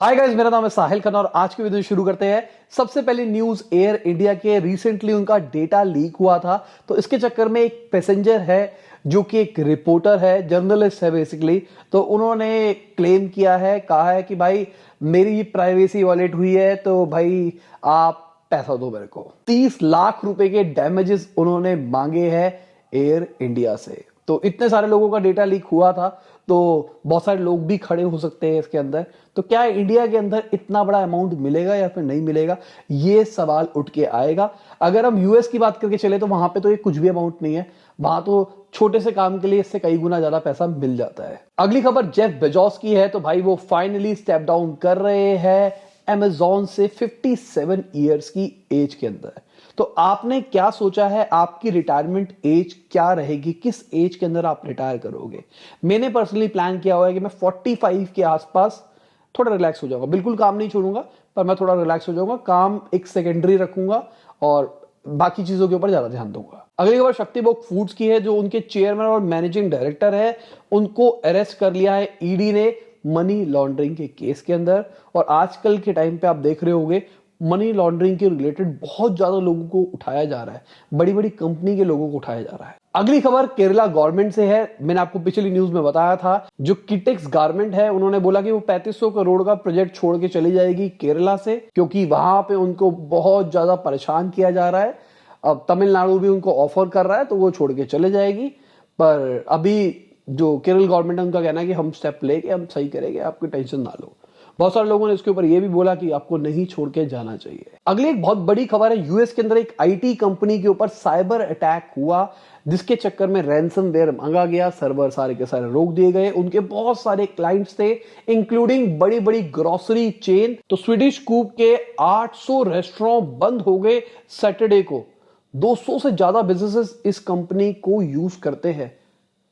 Hi guys, मेरा नाम है साहिल खन्ना और आज की वीडियो शुरू करते हैं। सबसे पहले न्यूज, एयर इंडिया के रिसेंटली उनका डेटा लीक हुआ था, तो इसके चक्कर में एक पैसेंजर है जो कि एक रिपोर्टर है, जर्नलिस्ट है बेसिकली। तो उन्होंने क्लेम किया है, कहा है कि भाई मेरी प्राइवेसी वॉलेट हुई है, तो भाई आप पैसा दो मेरे को। 30 लाख रुपए के डैमेजेस उन्होंने मांगे हैं एयर इंडिया से। तो इतने सारे लोगों का डेटा लीक हुआ था, तो बहुत सारे लोग भी खड़े हो सकते हैं इसके अंदर। तो क्या इंडिया के अंदर इतना बड़ा अमाउंट मिलेगा या फिर नहीं मिलेगा, ये सवाल उठ के आएगा। अगर हम यूएस की बात करके चले तो वहां पे तो ये कुछ भी अमाउंट नहीं है, वहां तो छोटे से काम के लिए इससे कई गुना ज्यादा पैसा मिल जाता है। अगली खबर जेफ बेजोस की है, तो भाई वो फाइनली स्टेप डाउन कर रहे हैं अमेजॉन से 57 ईयर्स की एज के अंदर। तो आपने क्या सोचा है, आपकी रिटायरमेंट एज क्या रहेगी, किस एज के अंदर आप रिटायर करोगे? मैंने पर्सनली प्लान किया हुआ है कि मैं 45 के आसपास थोड़ा रिलैक्स हो जाऊंगा। बिल्कुल काम नहीं छोड़ूंगा, पर मैं थोड़ा रिलैक्स हो जाऊंगा, काम एक सेकेंडरी रखूंगा और बाकी चीजों के ऊपर ज्यादा ध्यान दूंगा। अगली खबर शक्ति बुक फूड्स की है, जो उनके चेयरमैन और मैनेजिंग डायरेक्टर है, उनको अरेस्ट कर लिया है ईडी ने मनी लॉन्ड्रिंग के केस के अंदर। और आजकल के टाइम पे आप देख रहे होंगे मनी लॉन्ड्रिंग के रिलेटेड बहुत ज्यादा लोगों को उठाया जा रहा है, बड़ी बड़ी कंपनी के लोगों को उठाया जा रहा है। अगली खबर केरला गवर्नमेंट से है। मैंने आपको पिछली न्यूज में बताया था, जो किटेक्स गारमेंट है उन्होंने बोला कि वो 3500 करोड़ का प्रोजेक्ट छोड़ के चली जाएगी केरला से, क्योंकि वहां पे उनको बहुत ज्यादा परेशान किया जा रहा है। अब तमिलनाडु भी उनको ऑफर कर रहा है, तो वो छोड़ के चले जाएगी। पर अभी जो केरल गवर्नमेंट है उनका कहना है कि हम स्टेप लेके हम सही करेंगे, आपकी टेंशन ना लो। बहुत सारे लोगों ने इसके ऊपर यह भी बोला कि आपको नहीं छोड़ के जाना चाहिए। अगली एक बहुत बड़ी खबर है, यूएस के अंदर एक आईटी कंपनी के ऊपर साइबर अटैक हुआ, जिसके चक्कर में रैंसमवेयर मांगा गया, सर्वर सारे के सारे रोक दिए गए। उनके बहुत सारे क्लाइंट्स थे, इंक्लूडिंग बड़ी बड़ी ग्रोसरी चेन। तो स्वीडिश कूप के 800 रेस्टोरेंट बंद हो गए सैटरडे को। 200 से ज्यादा बिजनेसेस इस कंपनी को यूज करते हैं।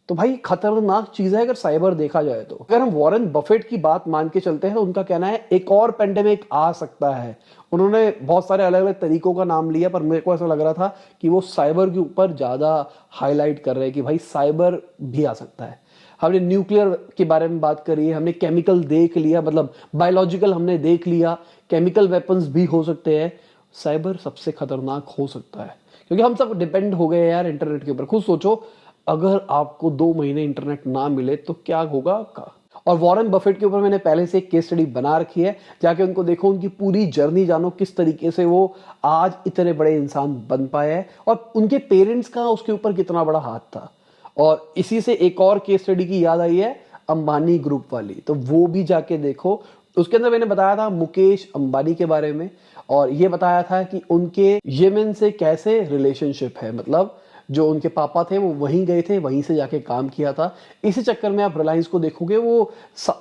तो भाई खतरनाक चीज है अगर साइबर देखा जाए तो। अगर हम वॉरेन बफेट की बात मान के चलते हैं, तो उनका कहना है एक और पेंडेमिक आ सकता है। उन्होंने बहुत सारे अलग अलग तरीकों का नाम लिया, पर मेरे को ऐसा लग रहा था कि वो साइबर के ऊपर ज्यादा हाईलाइट कर रहे हैं कि भाई साइबर भी आ सकता है। हमने न्यूक्लियर के बारे में बात करी है, हमने केमिकल देख लिया, मतलब बायोलॉजिकल हमने देख लिया, केमिकल वेपन्स भी हो सकते हैं। साइबर सबसे खतरनाक हो सकता है, क्योंकि हम सब डिपेंड हो गए यार इंटरनेट के ऊपर। खुद सोचो, अगर आपको 2 महीने इंटरनेट ना मिले तो क्या होगा आपका। और वॉरेन बफेट के ऊपर मैंने पहले से एक केस स्टडी बना रखी है, जाके उनको देखो, उनकी पूरी जर्नी जानो, किस तरीके से वो आज इतने बड़े इंसान बन पाए हैं और उनके पेरेंट्स का उसके ऊपर कितना बड़ा हाथ था। और इसी से एक और केस स्टडी की याद आई है, अंबानी ग्रुप वाली, तो वो भी जाके देखो। उसके अंदर मैंने बताया था मुकेश अंबानी के बारे में, और ये बताया था कि उनके येमेन से कैसे रिलेशनशिप है, मतलब जो उनके पापा थे वो वहीं गए थे, वहीं से जाके काम किया था। इसी चक्कर में आप रिलायंस को देखोगे, वो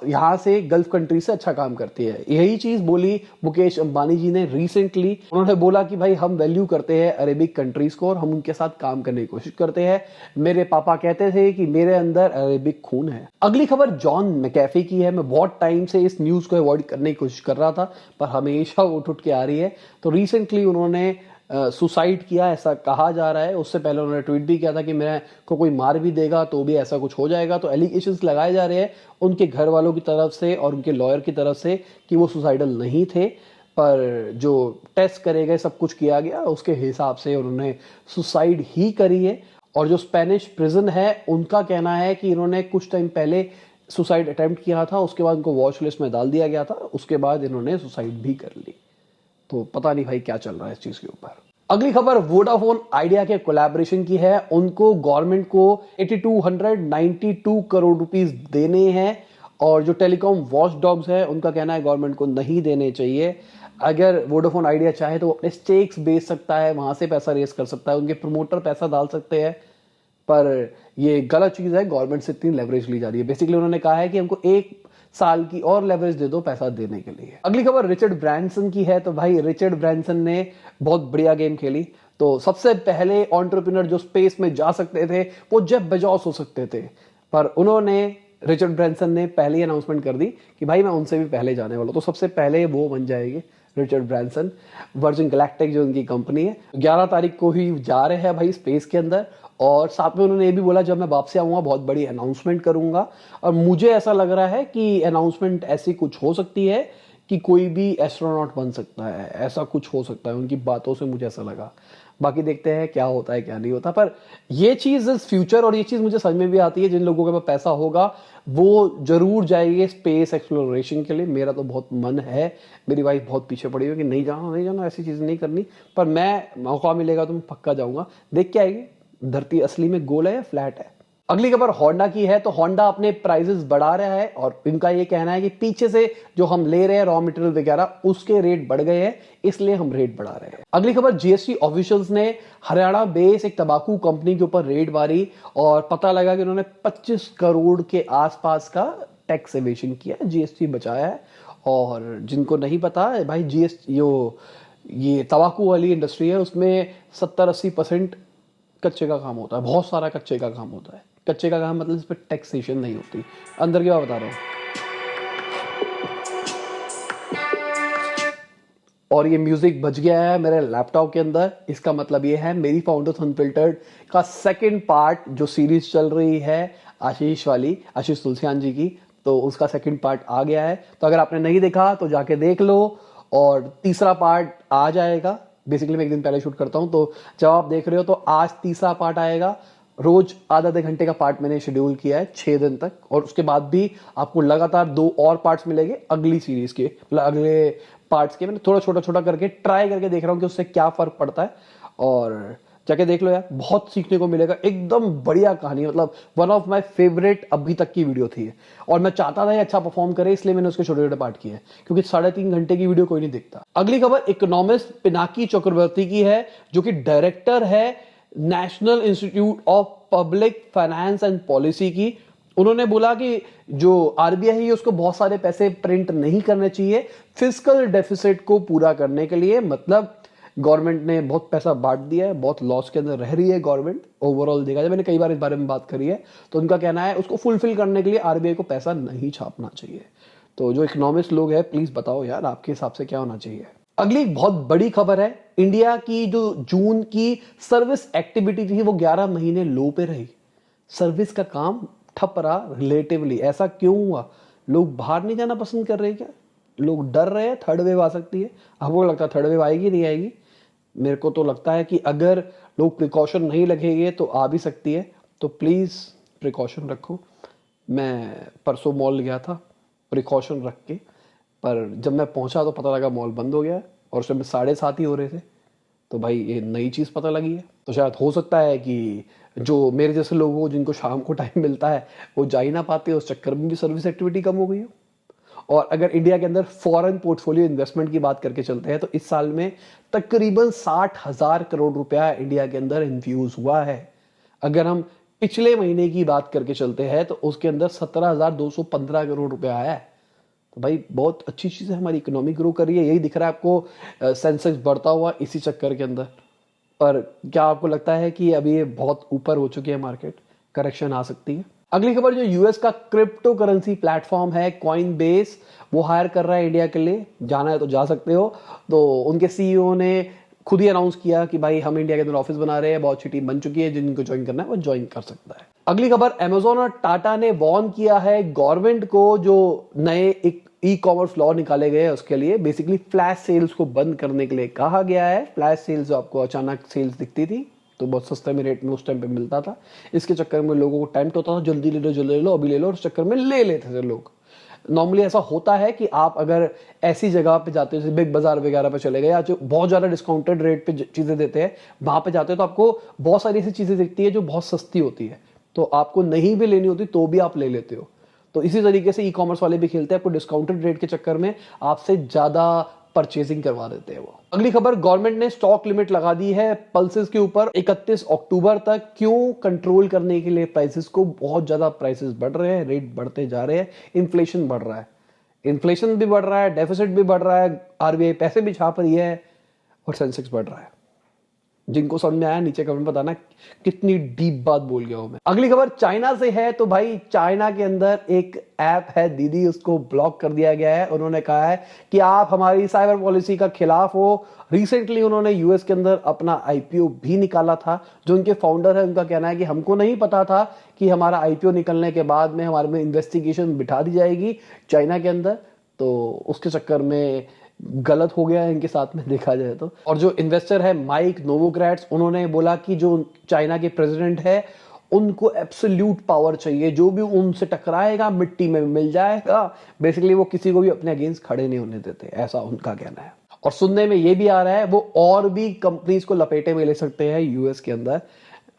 यहाँ से गल्फ कंट्री से अच्छा काम करती है। यही चीज बोली मुकेश अंबानी जी ने रिसेंटली। उन्होंने बोला कि भाई हम वैल्यू करते हैं अरेबिक कंट्रीज को और हम उनके साथ काम करने की कोशिश करते हैं। मेरे पापा कहते थे कि मेरे अंदर अरेबिक खून है। अगली खबर जॉन मैकेफी की है। मैं बहुत टाइम से इस न्यूज को अवॉइड करने की कोशिश कर रहा था, पर हमेशा उठ के आ रही है। तो रिसेंटली उन्होंने सुसाइड किया, ऐसा कहा जा रहा है। उससे पहले उन्होंने ट्वीट भी किया था कि मेरे को कोई मार भी देगा तो भी ऐसा कुछ हो जाएगा। तो एलिगेशंस लगाए जा रहे हैं उनके घर वालों की तरफ से और उनके लॉयर की तरफ से कि वो सुसाइडल नहीं थे, पर जो टेस्ट करे गए, सब कुछ किया गया, उसके हिसाब से उन्होंने सुसाइड ही करी है। और जो स्पेनिश प्रिजन है, उनका कहना है कि इन्होंने कुछ टाइम पहले सुसाइड अटेम्प्ट किया था, उसके बाद उनको वॉच लिस्ट में डाल दिया गया था, उसके बाद इन्होंने सुसाइड भी कर ली। तो पता नहीं भाई क्या चल रहा है इस चीज के ऊपर। अगली खबर वोडाफोन आइडिया के कोलैबोरेशन की है। उनको गवर्नमेंट को 8292 करोड़ रुपीस देने हैं, और जो टेलीकॉम वॉच डॉग्स है उनका कहना है गवर्नमेंट को नहीं देने चाहिए। अगर वोडाफोन आइडिया चाहे तो वो अपने स्टेक्स बेच सकता है, वहां से पैसा रेस कर सकता है, उनके प्रमोटर पैसा डाल सकते हैं, पर ये गलत चीज है। गवर्नमेंट से इतनी लेवरेज ली जा रही है। बेसिकली उन्होंने कहा है कि हमको 1 साल की और लेवरेज दे दो पैसा देने के लिए। अगली खबर रिचर्ड ब्रांसन की है। तो भाई रिचर्ड ब्रांसन ने बहुत बढ़िया गेम खेली। तो सबसे पहले एंटरप्रेन्योर जो स्पेस में जा सकते थे वो जेफ बेजोस हो सकते थे, पर उन्होंने, रिचर्ड ब्रांसन ने पहले ही अनाउंसमेंट कर दी कि भाई मैं उनसे भी पहले जाने वाला हूं। तो सबसे पहले वो बन जाएंगे रिचर्ड ब्रांसन। वर्जिन गैलेक्टिक जो उनकी कंपनी है, 11 तारीख को ही जा रहे हैं भाई स्पेस के अंदर। और साथ में उन्होंने ये भी बोला जब मैं वापसी आऊंगा बहुत बड़ी अनाउंसमेंट करूंगा। और मुझे ऐसा लग रहा है कि अनाउंसमेंट ऐसी कुछ हो सकती है कि कोई भी एस्ट्रोनॉट बन सकता है, ऐसा कुछ हो सकता है, उनकी बातों से मुझे ऐसा लगा। बाकी देखते हैं क्या होता है क्या नहीं होता, पर ये चीज़ इज फ्यूचर और ये चीज़ मुझे समझ में भी आती है। जिन लोगों के पास पैसा होगा वो जरूर जाएंगे स्पेस एक्सप्लोरेशन के लिए। मेरा तो बहुत मन है, मेरी वाइफ बहुत पीछे पड़ी हुई कि नहीं जाना नहीं जाना, ऐसी चीज़ नहीं करनी, पर मैं मौका मिलेगा तो मैं पक्का जाऊंगा। देख के आएंगे धरती असली में गोल है या फ्लैट है। अगली खबर होंडा की है। तो होंडा अपने प्राइसेस बढ़ा रहा है और इनका ये कहना है कि पीछे से जो हम ले रहे हैं रॉ मटेरियल वगैरह उसके रेट बढ़ गए हैं, इसलिए हम रेट बढ़ा रहे हैं। अगली खबर, जीएसटी ऑफिशियल्स ने हरियाणा बेस एक तंबाकू कंपनी के ऊपर रेड मारी और पता लगा कि उन्होंने 25 करोड़ के आसपास का टैक्स एवेशन किया, जीएसटी बचाया है। और जिनको नहीं पता भाई, जीएसटी ये तंबाकू वाली इंडस्ट्री है, उसमें 70-80% कच्चे का काम होता है, बहुत सारा कच्चे का काम होता है। कच्चे का काम मतलब इस पर टैक्सेशन नहीं होती। अंदर की बात बता रहा हूं। और ये म्यूजिक बज गया है मेरे लैपटॉप के अंदर, इसका मतलब ये है मेरी फाउंडर्स अनफिल्टर्ड का सेकंड पार्ट जो सीरीज चल रही है आशीष वाली, आशीष तुलसियान जी की, तो उसका सेकंड पार्ट आ गया है। तो अगर आपने नहीं देखा तो जाके देख लो और तीसरा पार्ट आ जाएगा। बेसिकली मैं एक दिन पहले शूट करता हूं, तो जब आप देख रहे हो तो आज तीसरा पार्ट आएगा। रोज आधा घंटे का पार्ट मैंने शेड्यूल किया है 6 दिन तक, और उसके बाद भी आपको लगातार 2 और पार्ट्स मिलेंगे अगली सीरीज के, मतलब अगले पार्ट्स के। मैंने थोड़ा छोटा छोटा करके ट्राई करके देख रहा हूँ कि उससे क्या फर्क पड़ता है, और जाके देख लो यार, बहुत सीखने को मिलेगा। एकदम बढ़िया कहानी, मतलब वन ऑफ माय फेवरेट अभी तक की वीडियो थी। और मैं चाहता था ये अच्छा परफॉर्म करे, इसलिए मैंने उसके छोटे छोटे पार्ट किए, क्योंकि 3.5 घंटे की वीडियो कोई नहीं देखता। अगली खबर इकोनॉमिस्ट पिनाकी चक्रवर्ती की है, जो कि डायरेक्टर है national institute of public finance and policy की। उन्होंने बोला कि जो आरबीआई है उसको बहुत सारे पैसे प्रिंट नहीं करने चाहिए फिस्कल डेफिसिट को पूरा करने के लिए। मतलब गवर्नमेंट ने बहुत पैसा बांट दिया है, बहुत लॉस के अंदर रह रही है गवर्नमेंट ओवरऑल देखा जाए। मैंने कई बार इस बारे में बात करी है, तो उनका कहना है उसको फुलफिल करने के लिए आरबीआई को पैसा नहीं छापना चाहिए। तो जो इकोनॉमिस्ट लोग हैं प्लीज बताओ यार, आपके हिसाब से क्या होना चाहिए। अगली बहुत बड़ी खबर है, इंडिया की जो जून की सर्विस एक्टिविटी थी वो 11 महीने लो पे रही। सर्विस का काम ठप रहा रिलेटिवली। ऐसा क्यों हुआ? लोग बाहर नहीं जाना पसंद कर रहे क्या? लोग डर रहे हैं थर्ड वेव आ सकती है। आपको लगता है थर्ड वेव आएगी नहीं आएगी? मेरे को तो लगता है कि अगर लोग प्रिकॉशन नहीं लगेंगे तो आ भी सकती है, तो प्लीज़ प्रिकॉशन रखो। मैं परसों मॉल गया था प्रिकॉशन रख के, पर जब मैं पहुंचा तो पता लगा मॉल बंद हो गया, और उस समय 7:30 ही हो रहे थे। तो भाई ये नई चीज़ पता लगी है, तो शायद हो सकता है कि जो मेरे जैसे लोगों को जिनको शाम को टाइम मिलता है वो जा ही ना पाते, उस चक्कर में भी सर्विस एक्टिविटी कम हो गई हो। और अगर इंडिया के अंदर फॉरेन पोर्टफोलियो इन्वेस्टमेंट की बात करके चलते हैं तो इस साल में तकरीबन 60,000 करोड़ रुपया इंडिया के अंदर इन्फ्यूज हुआ है। अगर हम पिछले महीने की बात करके चलते हैं तो उसके अंदर 17,215 करोड़ रुपया आया है। तो भाई बहुत अच्छी चीज़ है, हमारी इकोनॉमी ग्रो कर रही है। यही दिख रहा है आपको सेंसेक्स बढ़ता हुआ इसी चक्कर के अंदर। पर क्या आपको लगता है कि अभी ये बहुत ऊपर हो चुकी है मार्केट, करेक्शन आ सकती है? अगली खबर, जो यूएस का क्रिप्टो करेंसी प्लेटफॉर्म है कॉइन बेस, वो हायर कर रहा है इंडिया के लिए। जाना है तो जा सकते हो। तो उनके सीईओ ने खुद ही अनाउंस किया कि भाई हम इंडिया के अंदर ऑफिस बना रहे हैं, बहुत अच्छी टीम बन चुकी है, जिनको ज्वाइन करना है वो ज्वाइन कर सकता है। अगली खबर, अमेजोन और टाटा ने वार्न किया है गवर्नमेंट को, जो नए एक ई कॉमर्स लॉ निकाले गए हैं उसके लिए बेसिकली फ्लैश सेल्स को बंद करने के लिए कहा गया है। फ्लैश सेल्स जो आपको अचानक सेल्स दिखती थी तो बहुत सस्ते में रेट में उस टाइम पे मिलता था, इसके चक्कर में लोगों को टाइम होता था, जल्दी ले लो जल्दी ले लो अभी ले लो, और उस चक्कर में ले लेते थे लोग। नॉर्मली ऐसा होता है कि आप अगर ऐसी जगह पे जाते हो जैसे बिग बाजार वगैरह पे चले गए, या जो बहुत ज़्यादा डिस्काउंटेड रेट पे चीज़ें देते हैं वहाँ पे जाते हो, तो आपको बहुत सारी ऐसी चीज़ें दिखती है जो बहुत सस्ती होती है, तो आपको नहीं भी लेनी होती तो भी आप ले लेते हो। तो इसी तरीके से ई कॉमर्स वाले भी खेलते हैं, आपको डिस्काउंटेड रेट के चक्कर में आपसे ज़्यादा परचेजिंग करवा देते हैं वो। अगली खबर, गवर्नमेंट ने स्टॉक लिमिट लगा दी है पल्सेस के ऊपर 31 अक्टूबर तक। क्यों? कंट्रोल करने के लिए प्राइसेस को। बहुत ज्यादा प्राइसेस बढ़ रहे हैं, रेट बढ़ते जा रहे हैं, इन्फ्लेशन बढ़ रहा है, इन्फ्लेशन भी बढ़ रहा है, डेफिसिट भी बढ़ रहा है, आरबीआई पैसे भी छाप रही है, और सेंसेक्स बढ़ रहा है। जिनको समझ में आया नीचे कमेंट बताना कितनी डीप बात बोल गया हूं मैं। अगली खबर चाइना से है। तो भाई चाइना के अंदर एक ऐप है दीदी, उसको ब्लॉक कर दिया गया है। उन्होंने कहा है कि आप हमारी साइबर पॉलिसी का खिलाफ हो। रिसेंटली उन्होंने यूएस के अंदर अपना आईपीओ भी निकाला था। जो उनके फाउंडर है उनका कहना है कि हमको नहीं पता था कि हमारा आईपीओ निकलने के बाद में हमारे में इन्वेस्टिगेशन बिठा दी जाएगी चाइना के अंदर। तो उसके चक्कर में गलत हो गया है इनके साथ में देखा जाए तो। और जो इन्वेस्टर है माइक नोवोग्रैट्स, उन्होंने बोला कि जो चाइना के प्रेसिडेंट है उनको एब्सोल्यूट पावर चाहिए, जो भी उनसे टकराएगा मिट्टी में मिल जाएगा। बेसिकली वो किसी को भी अपने अगेंस्ट खड़े नहीं होने देते, ऐसा उनका कहना है। और सुनने में ये भी आ रहा है वो और भी कंपनीज को लपेटे में ले सकते हैं यूएस के अंदर।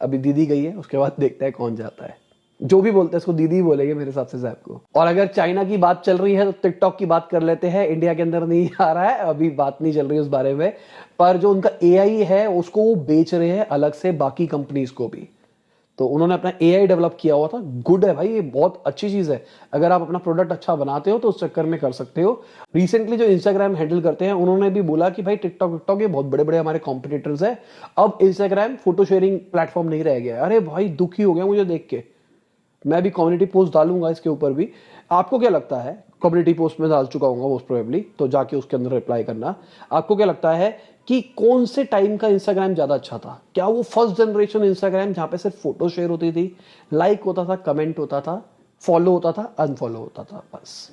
अभी दीदी गई है, उसके बाद देखते हैं कौन जाता है। जो भी बोलते हैं इसको दीदी बोलेंगे मेरे हिसाब से साहब को। और अगर चाइना की बात चल रही है तो टिकटॉक की बात कर लेते हैं। इंडिया के अंदर नहीं आ रहा है, अभी बात नहीं चल रही है उस बारे में, पर जो उनका एआई है उसको वो बेच रहे हैं अलग से बाकी कंपनीज को भी। तो उन्होंने अपना एआई डेवलप किया हुआ था। गुड है भाई, ये बहुत अच्छी चीज है। अगर आप अपना प्रोडक्ट अच्छा बनाते हो तो उस चक्कर में कर सकते हो। रिसेंटली जो इंस्टाग्राम हैंडल करते हैं उन्होंने भी बोला कि भाई टिकटॉक ये बहुत बड़े बड़े हमारे कॉम्पिटिटर्स है, अब इंस्टाग्राम फोटो शेयरिंग प्लेटफॉर्म नहीं रह गया। अरे भाई दुखी हो गया मुझे देख के। मैं भी कम्युनिटी पोस्ट डालूंगा इसके ऊपर भी। आपको क्या लगता है? कम्युनिटी पोस्ट में डाल चुका हूँ मोस्ट प्रोबेबली, तो जाके उसके अंदर रिप्लाई करना। आपको क्या लगता है कि कौन से टाइम का इंस्टाग्राम ज्यादा अच्छा था? क्या वो फर्स्ट जनरेशन इंस्टाग्राम जहां पे सिर्फ फोटो शेयर होती थी, लाइक होता था, कमेंट होता था, फॉलो होता था, अनफॉलो होता था, बस।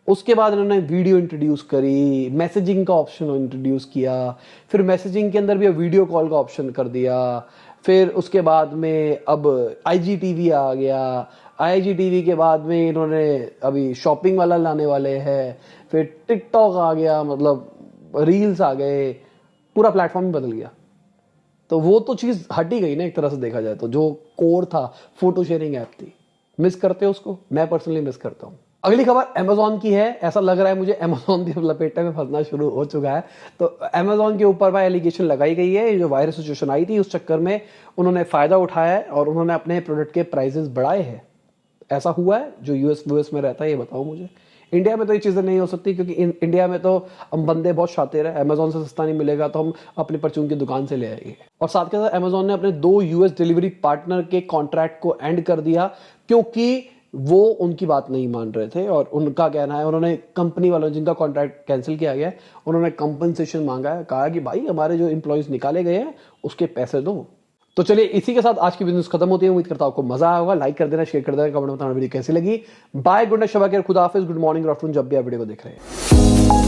उसके बाद इन्होंने वीडियो इंट्रोड्यूस करी, मैसेजिंग का ऑप्शन इंट्रोड्यूस किया, फिर मैसेजिंग के अंदर भी वीडियो कॉल का ऑप्शन कर दिया, फिर उसके बाद में अब आईजीटीवी आ गया। आईजीटीवी के बाद में इन्होंने अभी शॉपिंग वाला लाने वाले हैं, फिर टिकटॉक आ गया, मतलब रील्स आ गए, पूरा प्लेटफॉर्म ही बदल गया। तो वो तो चीज हट ही गई ना एक तरह से देखा जाए तो। जो कोर था, फोटो शेयरिंग ऐप थी, मिस करते हो उसको? मैं पर्सनली मिस करता हूं। अगली खबर अमेजोन की है। ऐसा लग रहा है मुझे अमेजोन भी लपेटे में फंसना शुरू हो चुका है। तो अमेजोन के ऊपर भाई एलिगेशन लगाई गई है। जो वायरस सिचुएशन आई थी उस चक्कर में उन्होंने फायदा उठाया है और उन्होंने अपने प्रोडक्ट के प्राइसेस बढ़ाए हैं। ऐसा हुआ है? जो यूएस में रहता है ये बताओ मुझे। इंडिया में तो ये चीजें नहीं हो सकती, क्योंकि इंडिया में तो हम बंदे बहुत शातिर है। अमेजोन से सस्ता नहीं मिलेगा तो हम अपने परचून की दुकान से ले आएंगे। और साथ के साथ अमेजोन ने अपने 2 यूएस डिलीवरी पार्टनर के कॉन्ट्रैक्ट को एंड कर दिया, क्योंकि वो उनकी बात नहीं मान रहे थे। और उनका कहना है, उन्होंने कंपनी वालों जिनका कॉन्ट्रैक्ट कैंसिल किया गया है, उन्होंने कंपनसेशन मांगा है। कहा कि भाई हमारे जो एम्प्लॉयज निकाले गए हैं उसके पैसे दो। तो चलिए इसी के साथ आज की बिजनेस खत्म होती है। उम्मीद करता हूं आपको मजा आया होगा। लाइक कर देना, शेयर कर देना, कमेंट में बताना वीडियो कैसी लगी। Bye, good night, Shaba care, खुदा हाफिज, गुड मॉर्निंग, आफ्टरनून, जब भी आप वीडियो को देख रहे हैं।